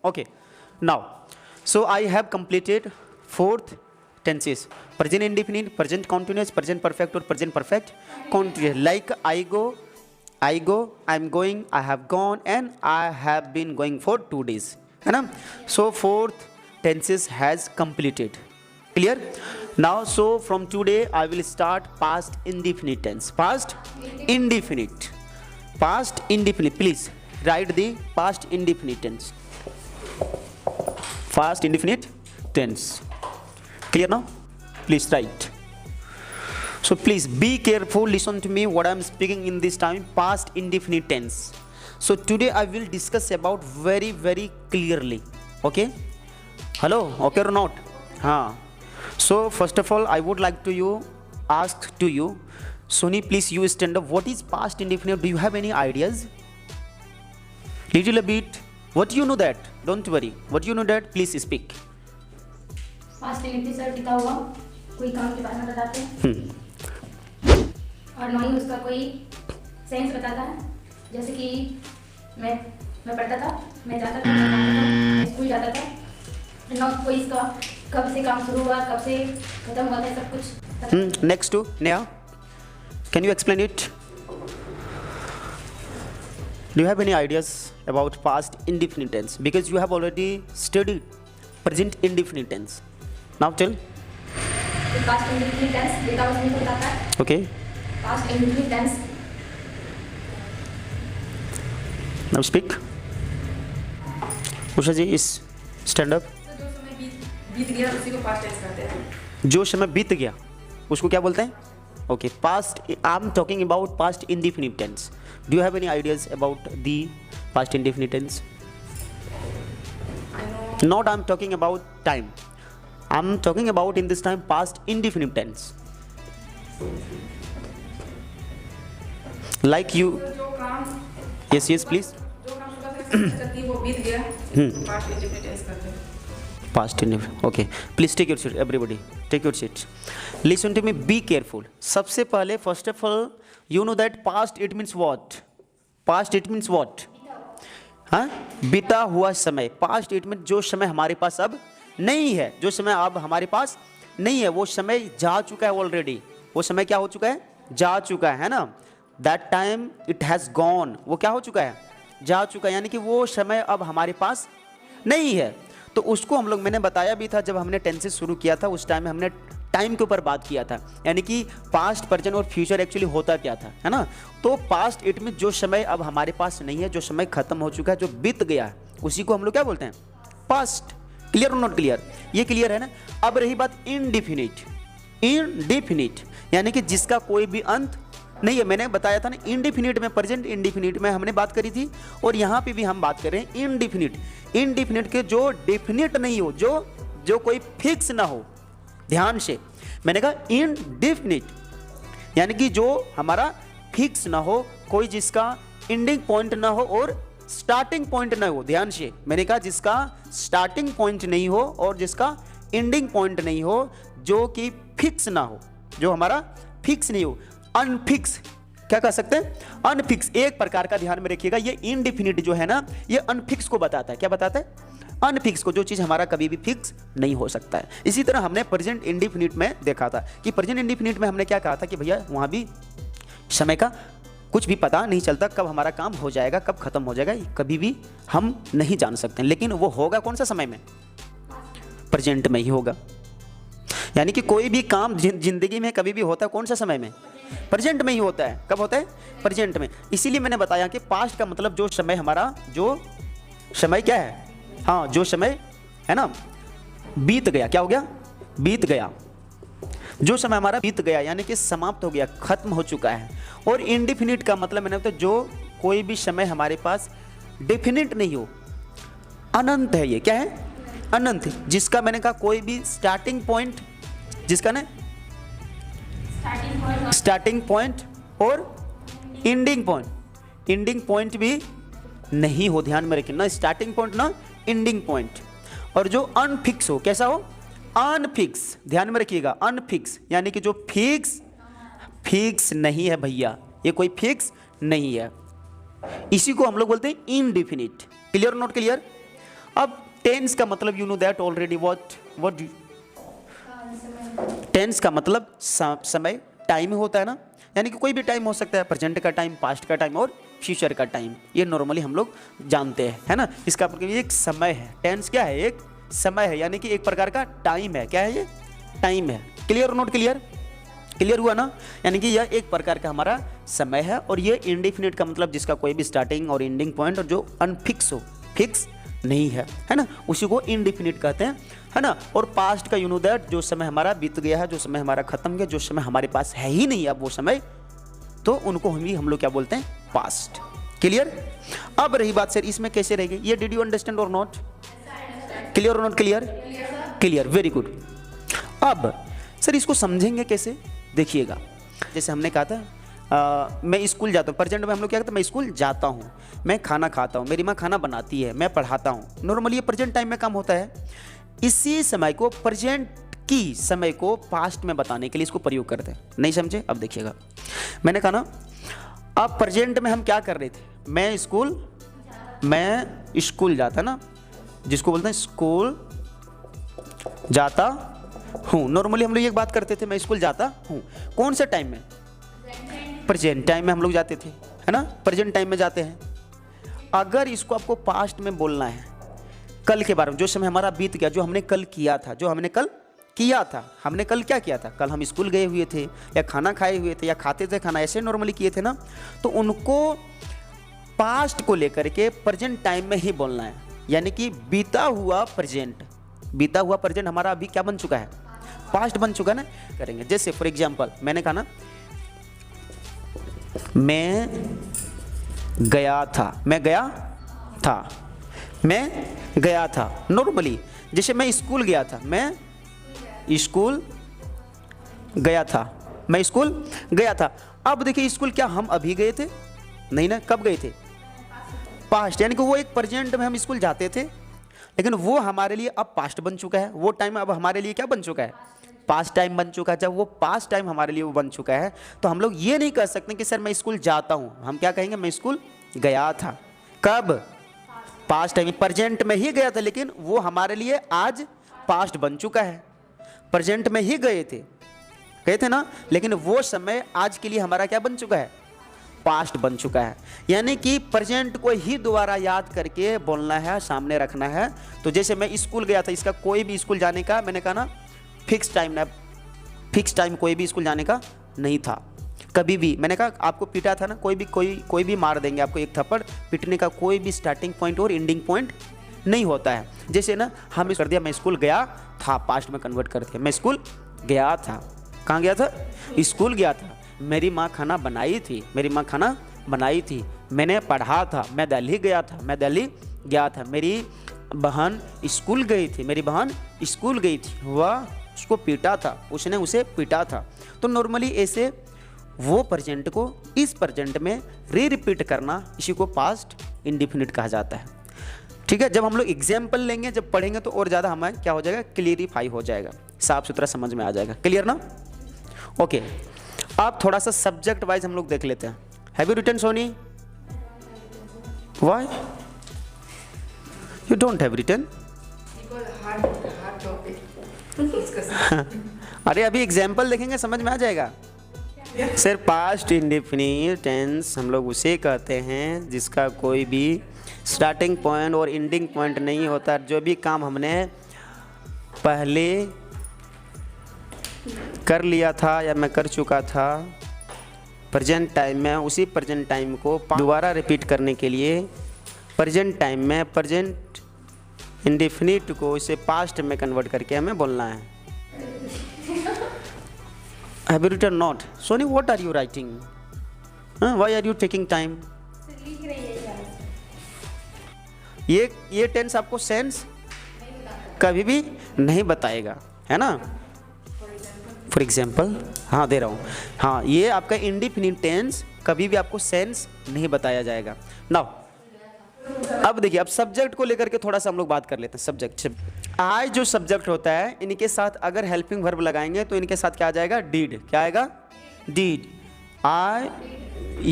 Okay. Now, so I have completed fourth tenses: present indefinite, present continuous, present perfect or present perfect continuous. Like I go, I'm going, I have gone, and I have been going for 2 days. है ना? So fourth tenses has completed. Clear? Now, so from today I will start past indefinite tense. Past indefinite. Past indefinite. Please write the past indefinite tense. Past indefinite tense. Clear now? Please write. So please be careful, listen to me what I am speaking in this time, past indefinite tense. So today I will discuss about very clearly. Okay? Hello? Okay or not? हाँ. So first of all I would like to ask to you, Sony, please you stand up. What is past indefinite? Do you have any ideas? Little a bit. What you know that? Don't worry. What you know that? Please speak. Past indefinite sir बीता हुआ कोई काम के बारे में बताते हैं और नॉइंग उसका कोई सेंस बताता है। जैसे कि मैं पढ़ता था, मैं जाता था, मैं स्कूल जाता था। नॉट कोई इसका कब से काम शुरू हुआ, कब से खत्म हुआ था, सब कुछ। Next to Neha, can you explain it? Do you have any ideas about past indefinite tense? Because you have already studied present indefinite tense. Now tell. Past indefinite tense बीता हुआ समय को बताता है। Okay. Past indefinite tense Now speak. Usha ji इस stand up. जो समय बीत गया उसी को पास्ट टेंस कहते हैं। जो समय बीत गया उसको क्या बोलते हैं? Okay. Past. I'm talking about past indefinite tense. Do you have any ideas about the past indefinite tense? I know. Not I'm talking about time. I'm talking about in this time past indefinite tense. Like you. जो काम Yes, please. जो काम सुबह से करती वो बीत गया पास्ट इंडेफिनिट टेंस करते हैं। Past indefinite. Okay. Please take your seat. Everybody, take your seats. Listen to me. Be careful. सबसे पहले, first of all, you know that past it means what? Past it means what? हाँ? बीता हुआ समय. Past it means जो समय हमारे पास अब नहीं है, जो समय अब हमारे पास नहीं है, वो समय जा चुका है ऑलरेडी। वो समय क्या हो चुका है? जा चुका है ना? That time it has gone. वो क्या हो चुका है? जा चुका है, यानी कि वो समय अब हमारे पास नहीं है। तो उसको हम लोग, मैंने बताया भी था जब हमने टेंसेस शुरू किया था, उस टाइम में हमने टाइम के ऊपर बात किया था, यानी कि पास्ट, प्रेजेंट और फ्यूचर एक्चुअली होता क्या था, है ना? तो पास्ट इट में जो समय अब हमारे पास नहीं है, जो समय खत्म हो चुका है, जो बीत गया है, उसी को हम लोग क्या बोलते हैं? पास्ट। क्लियर और नॉट क्लियर? ये क्लियर है ना? अब रही बात इनडिफिनिट। इनडिफिनिट यानी कि जिसका कोई भी अंत नहीं है। मैंने बताया था ना, इनडिफिनिट में, प्रेजेंट इंडिफिनिट में हमने बात करी थी, और यहाँ पे भी हम बात कर रहे हैं इनडिफिनिट। इनडिफिनिट के जो डेफिनिट नहीं हो, जो कोई फिक्स ना हो। ध्यान से मैंने कहा इनडिफिनिट यानी कि जो हमारा फिक्स ना हो, कोई जिसका एंडिंग पॉइंट ना हो और स्टार्टिंग पॉइंट ना हो। ध्यान से मैंने कहा जिसका स्टार्टिंग पॉइंट नहीं हो और जिसका एंडिंग पॉइंट नहीं हो, जो कि फिक्स ना हो, जो हमारा फिक्स नहीं हो। अनफिक्स क्या कह सकते हैं? अनफिक्स एक प्रकार का, ध्यान में रखिएगा, ये इनडिफिनिट जो है ना, ये अनफिक्स को बताता है। क्या बताता है? अनफिक्स को, जो चीज हमारा कभी भी फिक्स नहीं हो सकता है। इसी तरह हमने प्रेजेंट इंडिफिनिट में देखा था कि प्रेजेंट इंडिफिनिट में हमने क्या कहा था कि भैया वहां भी समय का कुछ भी पता नहीं चलता, कब हमारा काम हो जाएगा, कब खत्म हो जाएगा, कभी भी हम नहीं जान सकते। लेकिन वो होगा कौन सा समय में? प्रेजेंट में ही होगा। यानी कि कोई भी काम जिंदगी में कभी भी होता है कौन सा समय में? प्रेजेंट में ही होता है। कब होता है? प्रेजेंट में। इसीलिए मैंने बताया कि पास्ट का मतलब जो समय हमारा, जो समय क्या है? हाँ, जो समय है ना बीत गया। क्या हो गया? बीत गया। जो समय हमारा बीत गया यानी कि समाप्त हो गया, खत्म हो चुका है। और इनडिफिनिट का मतलब मैंने बताया जो कोई भी समय हमारे पास डेफिनिट नहीं हो, अनंत है। ये क्या है? अनंत। जिसका मैंने कहा कोई भी स्टार्टिंग पॉइंट, जिसका ना स्टार्टिंग पॉइंट और एंडिंग पॉइंट भी नहीं हो। ध्यान में रखिए ना, स्टार्टिंग पॉइंट ना एंडिंग पॉइंट। और जो अनफिक्स हो, कैसा हो? अनफिक्स। ध्यान में रखिएगा, अनफिक्स यानी कि जो फिक्स नहीं है भैया, ये कोई फिक्स नहीं है, इसी को हम लोग बोलते हैं इनडिफिनिट। Clear not clear? अब टेंस का मतलब you know that already what tense का मतलब समय, टाइम होता है ना, यानी कि कोई भी टाइम हो सकता है, प्रेजेंट का टाइम, पास्ट का टाइम और फ्यूचर का टाइम, ये नॉर्मली हम लोग जानते हैं, है ना। इसका मतलब ये एक समय है, टेंस क्या है, एक समय है, यानी कि एक प्रकार का टाइम है। क्या है ये, टाइम है। क्लियर और नॉट क्लियर, क्लियर हुआ ना, यानी कि यह एक प्रकार का हमारा समय है। और ये इंडेफिनिट का मतलब जिसका कोई भी स्टार्टिंग और एंडिंग पॉइंट और जो अनफिक्स हो, फिक्स नहीं है, है ना, उसी को इंडेफिनिट कहते हैं, है ना। और पास्ट का यू नो दैट जो समय हमारा बीत गया है, जो समय हमारा खत्म गया, जो समय हमारे पास है ही नहीं अब वो समय, तो उनको हम लोग क्या बोलते हैं, पास्ट। क्लियर। अब रही बात सर इसमें कैसे रहेगी ये, डिड यू अंडरस्टैंड और नॉट, क्लियर और not clear, clear, very good. अब सर इसको समझेंगे कैसे, देखिएगा, जैसे हमने कहा था मैं स्कूल जाता हूँ, प्रेजेंट में हम लोग क्या कहते हैं, मैं स्कूल जाता हूँ, मैं खाना खाता हूँ, मेरी माँ खाना बनाती है, मैं पढ़ाता हूँ। नॉर्मली ये प्रेजेंट टाइम में काम होता है। इसी समय को, प्रेजेंट की समय को पास्ट में बताने के लिए इसको प्रयोग करते हैं। नहीं समझे, अब देखिएगा, मैंने कहा ना, अब प्रेजेंट में हम क्या कर रहे थे, मैं स्कूल जाता ना, जिसको बोलते हैं स्कूल जाता हूँ। नॉर्मली हम लोग ये बात करते थे, मैं स्कूल जाता हूँ, कौन से टाइम में, प्रेजेंट टाइम में हम लोग जाते थे, है ना, प्रेजेंट टाइम में जाते हैं। अगर इसको आपको पास्ट में बोलना है, कल के बारे में, जो समय हमारा बीत गया, जो हमने कल किया था, हमने कल क्या किया था, कल हम स्कूल गए हुए थे, या खाना खाए हुए थे, या खाते थे खाना, ऐसे नॉर्मली किए थे ना, तो उनको पास्ट को लेकर के प्रेजेंट टाइम में ही बोलना है, यानी कि बीता हुआ प्रेजेंट हमारा अभी क्या बन चुका है, पास्ट बन चुका ना, करेंगे। जैसे फॉर एग्जांपल मैंने कहा ना, मैं गया था, नॉर्मली जैसे मैं स्कूल गया था, मैं स्कूल गया था। अब देखिए स्कूल क्या हम अभी गए थे, नहीं ना, कब गए थे, पास्ट, यानी कि वो एक प्रेजेंट में हम स्कूल जाते थे, लेकिन वो हमारे लिए अब पास्ट बन चुका है, वो टाइम अब हमारे लिए क्या बन चुका है, पास्ट टाइम बन चुका है। जब वो पास्ट टाइम हमारे लिए वो बन चुका है, तो हम लोग ये नहीं कह सकते कि सर मैं स्कूल जाता हूँ, हम क्या कहेंगे, मैं स्कूल गया था। कब, पास्ट टाइम, प्रेजेंट में ही गया था, लेकिन वो हमारे लिए आज पास्ट बन चुका है। प्रेजेंट में ही गए थे ना, लेकिन वो समय आज के लिए हमारा क्या बन चुका है, पास्ट बन चुका है। यानी कि प्रेजेंट को ही दोबारा याद करके बोलना है, सामने रखना है। तो जैसे मैं स्कूल गया था, इसका कोई भी स्कूल जाने का, मैंने कहा ना, फिक्स टाइम कोई भी स्कूल जाने का नहीं था, कभी भी। मैंने कहा आपको पीटा था ना, कोई भी मार देंगे आपको एक थप्पड़, पिटने का कोई भी स्टार्टिंग पॉइंट और एंडिंग पॉइंट नहीं होता है। जैसे ना हमने कर दिया, मैं स्कूल गया था, पास्ट में कन्वर्ट कर दिया, मैं स्कूल गया था, कहाँ गया था, स्कूल गया था। मेरी माँ खाना बनाई थी, मैंने पढ़ा था, मैं दिल्ली गया था, मेरी बहन स्कूल गई थी, वह उसको पीटा था, उसने उसे पीटा था। तो नॉर्मली ऐसे वो प्रेजेंट को इस प्रेजेंट में रिपीट करना, इसी को पास्ट इंडेफिनिट कहा जाता है। ठीक है, जब हम लोग एग्जाम्पल लेंगे, जब पढ़ेंगे, तो और ज़्यादा हमें क्या हो जाएगा, क्लियरिफाई हो जाएगा, साफ सुथरा समझ में आ जाएगा। क्लियर ना, ओके। अब थोड़ा सा सब्जेक्ट वाइज हम लोग देख लेते हैं। Have you written Soni, why you don't have written, अरे अभी एग्जाम्पल देखेंगे, समझ में आ जाएगा। सर पास्ट इंडेफिनिट टेंस हम लोग उसे कहते हैं जिसका कोई भी स्टार्टिंग पॉइंट और एंडिंग पॉइंट नहीं होता। जो भी काम हमने पहले कर लिया था या मैं कर चुका था प्रेजेंट टाइम में, उसी प्रेजेंट टाइम को दोबारा रिपीट करने के लिए प्रेजेंट टाइम में प्रेजेंट इंडेफिनिट को इसे पास्ट में कन्वर्ट करके हमें बोलना है। Have you written not? Sony, what are you writing? Why are you taking time? ये टेंस आपको सेंस कभी भी नहीं बताएगा, है ना। फॉर एग्जाम्पल, हाँ दे रहा हूँ, हाँ ये आपका इंडेफिनिट टेंस कभी भी आपको सेंस नहीं बताया जाएगा। नाउ अब देखिए, अब सब्जेक्ट को लेकर के थोड़ा सा हम लोग बात कर लेते हैं। सब्जेक्ट, आई जो सब्जेक्ट होता है, इनके साथ अगर हेल्पिंग वर्ब लगाएंगे तो इनके साथ क्या आ जाएगा, डीड। क्या आएगा, deed. I,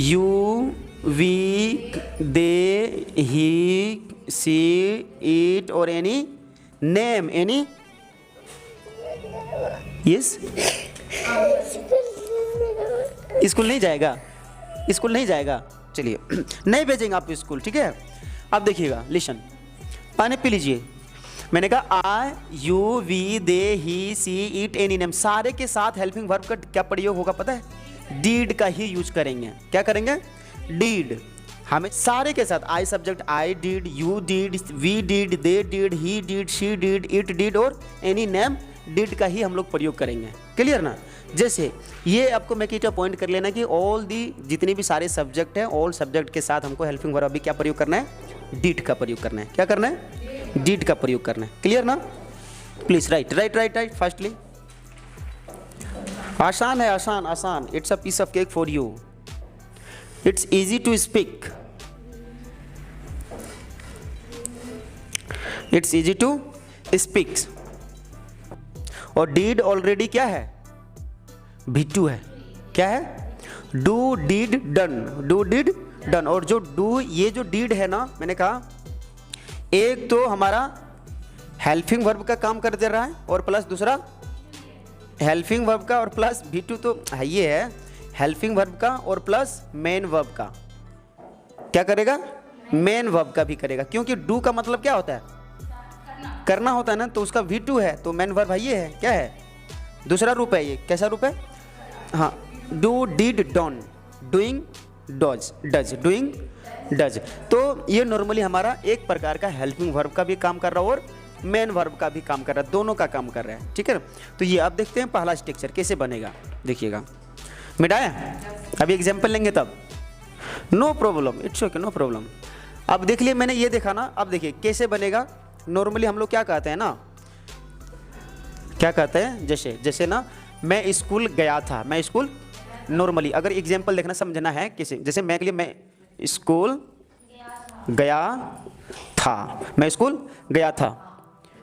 you, we, they, he, she, it और any name, any, yes. School नहीं जाएगा, स्कूल नहीं जाएगा, चलिए नहीं भेजेंगे आप स्कूल, ठीक है। अब देखिएगा, लिसन, पानी पी लीजिए। मैंने कहा I, you, we, they, he, she, it, any name, सारे के साथ हेल्पिंग वर्ब का क्या प्रयोग होगा पता है? डीड का ही यूज करेंगे। क्या करेंगे? डीड। हमें सारे के साथ I subject, I did, you did, we did, they did, he did, she did, it did और एनी नेम, डिड का ही हम लोग प्रयोग करेंगे। क्लियर ना? जैसे ये आपको मैं कीटा पॉइंट कर लेना कि ऑल दी जितने भी सारे सब्जेक्ट हैं, ऑल सब्जेक्ट के साथ हमको हेल्पिंग वर्ब अभी क्या प्रयोग करना है? डिड का प्रयोग करना है। क्या करना है? डिड का प्रयोग करना है। क्लियर ना? Please write write write write fastly. आसान है, आसान आसान। It's a piece of cake for you. It's easy to speak, it's easy to speak. और डीड ऑलरेडी क्या है? V2 है। क्या है? Do, did, done, do, did, done. और जो डू, ये जो डीड है ना, मैंने कहा एक तो हमारा हेल्पिंग वर्ब का काम कर दे रहा है और प्लस दूसरा हेल्पिंग वर्ब का और प्लस V2 तो है, ये है हेल्पिंग वर्ब का और प्लस मेन वर्ब का। क्या करेगा? मेन वर्ब का भी करेगा, क्योंकि डू का मतलब क्या होता है? करना होता है ना, तो उसका V2 है, तो मेन वर्ब है, ये है। क्या है? दूसरा रूप है। ये कैसा रूप है? हाँ, do, did, done, doing, does, does, doing, does. तो ये नॉर्मली हमारा एक प्रकार का हेल्पिंग वर्ब का भी काम कर रहा है और मेन वर्ब का भी काम कर रहा है, दोनों का काम कर रहा है। ठीक है, तो ये अब देखते हैं पहला स्ट्रक्चर कैसे बनेगा। देखिएगा, मिटाया, अभी एग्जाम्पल लेंगे तब। No problem, it's okay, no problem. अब देख लिए, मैंने ये देखा ना, अब देखिए कैसे बनेगा। नॉर्मली हम लोग क्या कहते हैं ना, क्या कहते हैं, जैसे जैसे ना मैं स्कूल गया था, मैं स्कूल, नॉर्मली अगर एग्जाम्पल देखना समझना है कैसे, जैसे मैं के लिए मैं स्कूल गया था, मैं स्कूल गया था,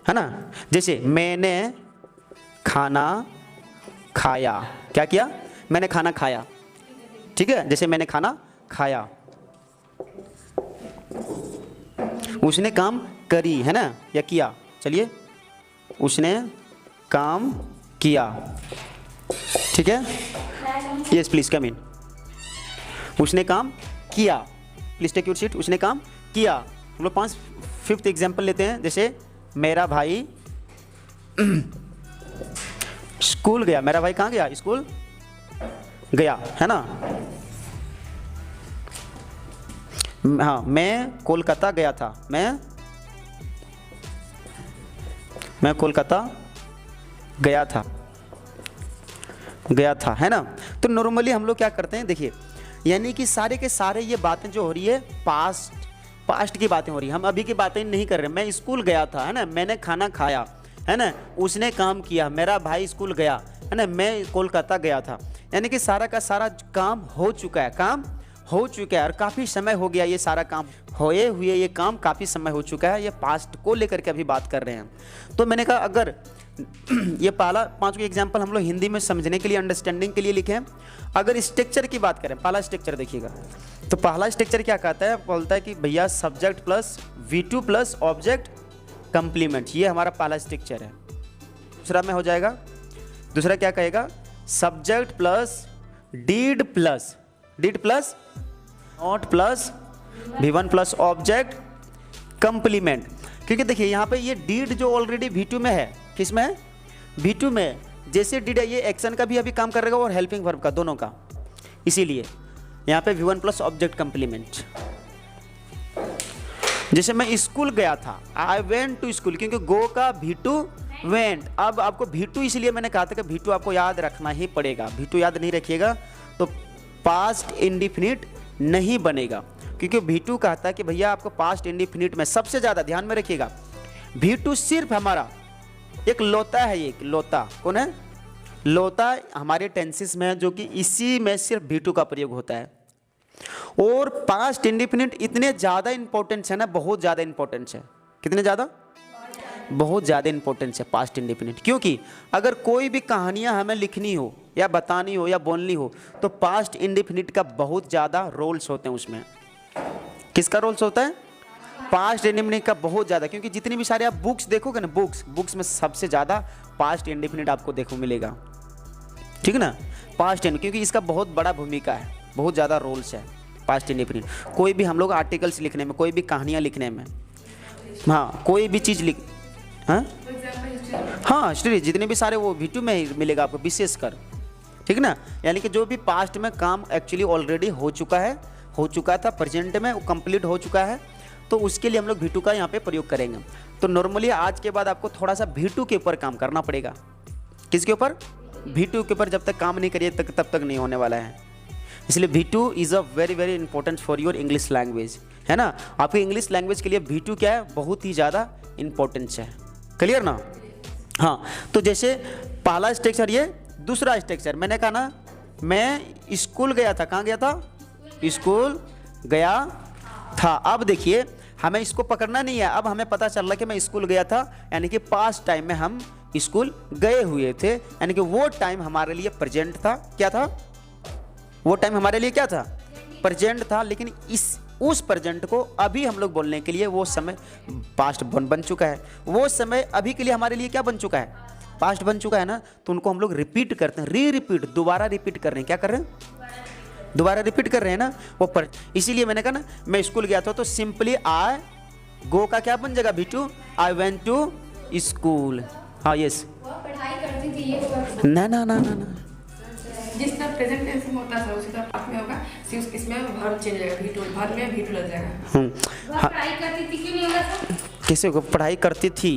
है ना। जैसे मैंने खाना खाया, क्या किया? मैंने खाना खाया। ठीक है, जैसे मैंने खाना खाया, उसने काम करी, है ना, या किया। चलिए, उसने काम किया। ठीक है, यस प्लीज कम इन। उसने काम किया, प्लीज टेक योर सीट। उसने काम किया। हम लोग 5th एग्जाम्पल लेते हैं। जैसे मेरा भाई स्कूल गया। मेरा भाई कहाँ गया? स्कूल गया, है ना। हाँ, मैं कोलकाता गया था। मैं कोलकाता गया था, है ना। तो नॉर्मली हम लोग क्या करते हैं, देखिए, यानी कि सारे के सारे ये बातें जो हो रही है पास्ट की बातें हो रही है, हम अभी की बातें नहीं कर रहे। मैं स्कूल गया था, है ना, मैंने खाना खाया, है ना, उसने काम किया, मेरा भाई स्कूल गया, है ना, मैं कोलकाता गया था। यानी कि सारा का सारा काम हो चुका है, और काफ़ी समय हो गया ये सारा काम हुए ये काम काफ़ी समय हो चुका है। ये पास्ट को लेकर के अभी बात कर रहे हैं। तो मैंने कहा अगर ये पहला 5 एग्जाम्पल हम लोग हिंदी में समझने के लिए, अंडरस्टैंडिंग के लिए लिखे हैं। अगर स्ट्रक्चर की बात करें, पहला स्ट्रक्चर देखिएगा, तो पहला स्ट्रक्चर क्या कहता है? बोलता है कि भैया subject plus V2 plus object complement, ये हमारा पहला स्ट्रक्चर है। दूसरा में हो जाएगा, दूसरा क्या कहेगा? Subject plus did plus not plus V1 plus object complement. क्योंकि देखिए यहाँ पे ये डीड जो ऑलरेडी V2 में है, किस में है? V2 में। जैसे डीड है, ये एक्शन का भी अभी काम करेगा और हेल्पिंग वर्ब का, दोनों का। इसीलिए यहाँ पे V1 प्लस ऑब्जेक्ट कंप्लीमेंट। जैसे मैं स्कूल गया था, आई वेंट टू स्कूल, क्योंकि गो का V2 वेंट। अब आपको V2 इसलिए मैंने कहा था कि V2 आपको याद रखना ही पड़ेगा। V2 याद नहीं रखिएगा तो पास्ट इंडिफिनिट नहीं बनेगा, क्योंकि V2 कहता है कि भैया आपको पास्ट इंडिफिनिट में सबसे ज़्यादा ध्यान में रखिएगा, V2 सिर्फ हमारा एक लोता है। एक लोता कौन है? लोता हमारे टेंसेस में है, जो कि इसी में सिर्फ V2 का प्रयोग होता है। और पास्ट इंडिफिनिट इतने ज़्यादा इंपॉर्टेंस है ना, बहुत ज़्यादा इंपॉर्टेंस है। कितने ज़्यादा? बहुत ज़्यादा इंपॉर्टेंस है पास्ट इंडेफिनिट, क्योंकि अगर कोई भी कहानियाँ हमें लिखनी हो या बतानी हो या बोलनी हो तो पास्ट इंडेफिनिट का बहुत ज़्यादा रोल्स होते हैं उसमें। किसका रोल्स होता है? पास्ट इंडेफिनिट का बहुत ज़्यादा, क्योंकि जितनी भी सारे आप बुक्स देखोगे ना, बुक्स में सबसे ज़्यादा पास्ट इंडेफिनिट आपको देखो मिलेगा, ठीक है ना। पास्ट इंड, क्योंकि इसका बहुत बड़ा भूमिका है, बहुत ज़्यादा रोल्स है पास्ट इंडेफिनिट। कोई भी हम लोग आर्टिकल्स लिखने में, कोई भी कहानियाँ लिखने में, हाँ कोई भी चीज़ लिख, हाँ हिस्ट्री जितने भी सारे वो V2 में ही मिलेगा आपको विशेषकर, ठीक ना। यानी कि जो भी पास्ट में काम एक्चुअली ऑलरेडी हो चुका था, प्रेजेंट में वो कंप्लीट हो चुका है, तो उसके लिए हम लोग V2 का यहाँ पे प्रयोग करेंगे। तो नॉर्मली आज के बाद आपको थोड़ा सा V2 के ऊपर काम करना पड़ेगा। किसके ऊपर? V2 के ऊपर। जब तक काम नहीं करिए तब तक नहीं होने वाला है। इसलिए V2 is a very very important for your English language, है ना। आपकी इंग्लिश लैंग्वेज के लिए V2 क्या है? बहुत ही ज़्यादा इंपॉर्टेंस है। क्लियर ना? हाँ, तो जैसे पहला स्ट्रक्चर, ये दूसरा स्ट्रक्चर, मैंने कहा ना मैं स्कूल गया था। कहाँ गया था? स्कूल गया था। अब देखिए हमें इसको पकड़ना नहीं है, अब हमें पता चल रहा कि मैं स्कूल गया था, यानी कि पास्ट टाइम में हम स्कूल गए हुए थे, यानी कि वो टाइम हमारे लिए प्रेजेंट था। क्या था? वो टाइम हमारे लिए क्या था? प्रेजेंट था। लेकिन उस प्रेजेंट को अभी हम लोग बोलने के लिए वो समय पास्ट बन चुका है। वो समय अभी के लिए हमारे लिए क्या बन चुका है? पास्ट बन चुका है ना। तो उनको हम लोग रिपीट करते हैं, दोबारा रिपीट कर रहे हैं। क्या कर रहे हैं? दोबारा रिपीट कर रहे हैं ना वो पर। इसीलिए मैंने कहा ना मैं स्कूल गया था, तो सिंपली आई गो का क्या बन जाएगा? V2, I went to school. हाँ यस, पढ़ाई करती थी ये ना ना ना ना ना, जिस तरह प्रेजेंट टेंस में होता है उसी तरह पास्ट में होगा, सिर्फ इसमें वर्ब चेंज हो जाएगा, V2 वर्ब में V2 लग जाएगा। वह पढ़ाई करती थी, क्यों नहीं होगा सर? कैसे होगा? पढ़ाई करती थी,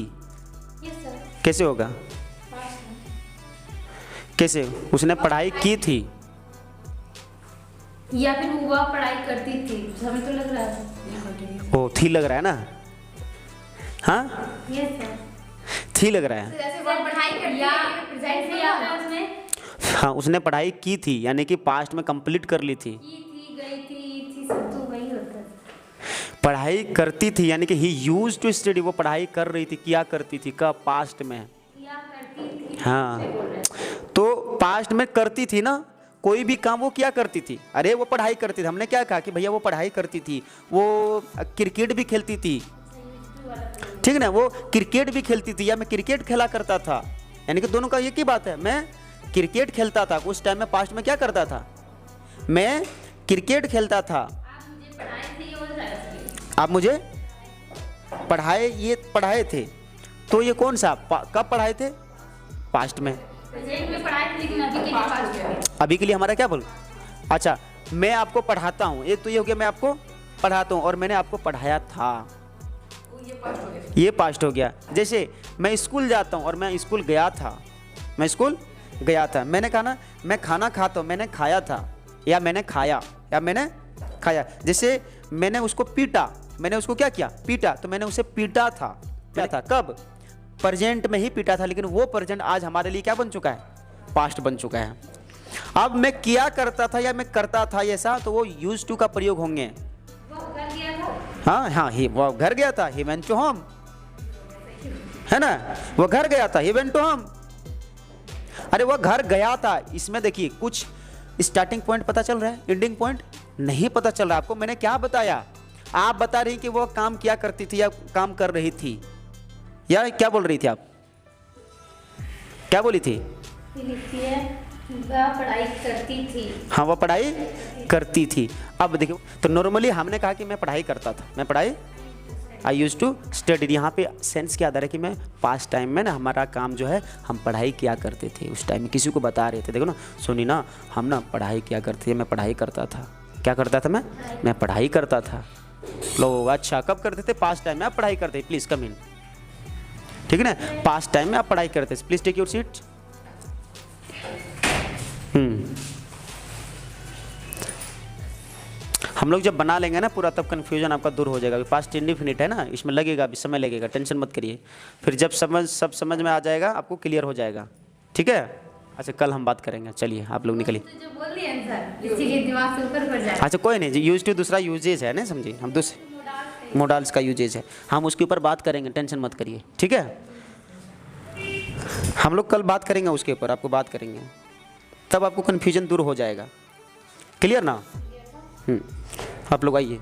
यस सर। कैसे होगा? कैसे? उसने पढ़ाई की थी, या फिर वह पढ़ाई करती थी, हमें तो लग रहा है। ओ थी लग रहा है ना। हाँ यस सर। थी लग रहा है। जैसे वह पढ़ाई करती है, प्रेजेंट में आता है उसमें। हाँ उसने पढ़ाई की थी, यानी कि पास्ट में कंप्लीट कर ली थी। की थी, गई थी सब तो वही होता है। पढ़ाई करती थी यानी कि ही यूज टू स्टडी, वो पढ़ाई कर रही थी, किया करती थी। कब? पास्ट में। किया करती थी। हाँ तो पास्ट में करती थी ना, कोई भी काम वो किया करती थी। अरे वो पढ़ाई करती थी, हमने क्या कहा कि भैया वो पढ़ाई करती थी, वो क्रिकेट भी खेलती थी, ठीक है ना। वो क्रिकेट भी खेलती थी, या मैं क्रिकेट खेला करता था, यानी कि दोनों का एक ही बात है। मैं क्रिकेट खेलता था, उस टाइम में पास्ट में क्या करता था? मैं क्रिकेट खेलता था। आप मुझे पढ़ाए थे, तो ये कौन सा कब पढ़ाए थे? पास्ट में। प्रेजेंट में पढ़ाई थी, लेकिन अभी के लिए पास्ट में। अभी के लिए हमारा क्या बोल? अच्छा मैं आपको पढ़ाता हूँ, एक तो ये हो गया मैं आपको पढ़ाता हूँ, और मैंने आपको पढ़ाया था, ये पास्ट हो गया। जैसे मैं स्कूल जाता हूँ और मैं स्कूल गया था, मैं स्कूल गया था। मैंने कहा ना मैं खाना खाता हूँ, मैंने खाया था, या मैंने खाया, या मैंने खाया। जैसे मैंने उसको पीटा, मैंने उसको क्या किया? पीटा। तो मैंने उसे पीटा था, क्या था? कब? प्रेजेंट में ही पीटा था, लेकिन वो प्रेजेंट आज हमारे लिए क्या बन चुका है? पास्ट बन चुका है। अब मैं किया करता था या मैं करता था ऐसा, तो वो यूज टू का प्रयोग होंगे। वो घर गया था। हाँ हाँ, वो घर गया था, ही वेंट टू होम, है ना। वो घर गया था, ही वेंट टू होम। अरे वो घर गया था, इसमें देखिए कुछ स्टार्टिंग पॉइंट पता चल रहा है, एंडिंग पॉइंट नहीं पता चल रहा। आपको मैंने क्या बताया? आप बता रही कि वो काम किया करती थी या काम कर रही थी, या क्या बोल रही थी आप? क्या बोली थी? लिखती है वह पढ़ाई करती थी। हाँ वो पढ़ाई करती थी। अब देखो तो नॉर्मली हमने कहा कि मैं पढ़ाई करता था, मैं पढ़ाई आई यूज टू स्टडी। यहाँ पे सेंस क्या आ रहा है कि मैं पास्ट टाइम में ना हमारा काम जो है हम पढ़ाई किया करते थे। उस टाइम में किसी को बता रहे थे, देखो ना सुनी ना, हम ना पढ़ाई किया करते थे, मैं पढ़ाई करता था। क्या करता था? मैं पढ़ाई करता था। लो अच्छा, कब करते थे? पास्ट टाइम में आप पढ़ाई करते। प्लीज़ कम इन, ठीक है ना। पास्ट टाइम में आप पढ़ाई करते। Please take your seat. हम लोग जब बना लेंगे ना पूरा, तब कन्फ्यूजन आपका दूर हो जाएगा। पास्ट इंडेफिनिट है ना, इसमें लगेगा, अभी समय लगेगा, टेंशन मत करिए। फिर जब सब समझ में आ जाएगा आपको, क्लियर हो जाएगा, ठीक है। अच्छा कल हम बात करेंगे, चलिए आप लोग निकलिए। तो जो बोल दिए सर, इसीलिए दिमाग से ऊपर पड़ जाए। अच्छा कोई नहीं जी, यूज टू दूसरा यूजेज है ना, समझिए हम दूसरे मोडाल्स का यूजेज है, हम उसके ऊपर बात करेंगे, टेंशन मत करिए, ठीक है। हम लोग कल बात करेंगे उसके ऊपर, आपको बात करेंगे, तब आपको कन्फ्यूजन दूर हो जाएगा। क्लियर ना? आप लोग आइए।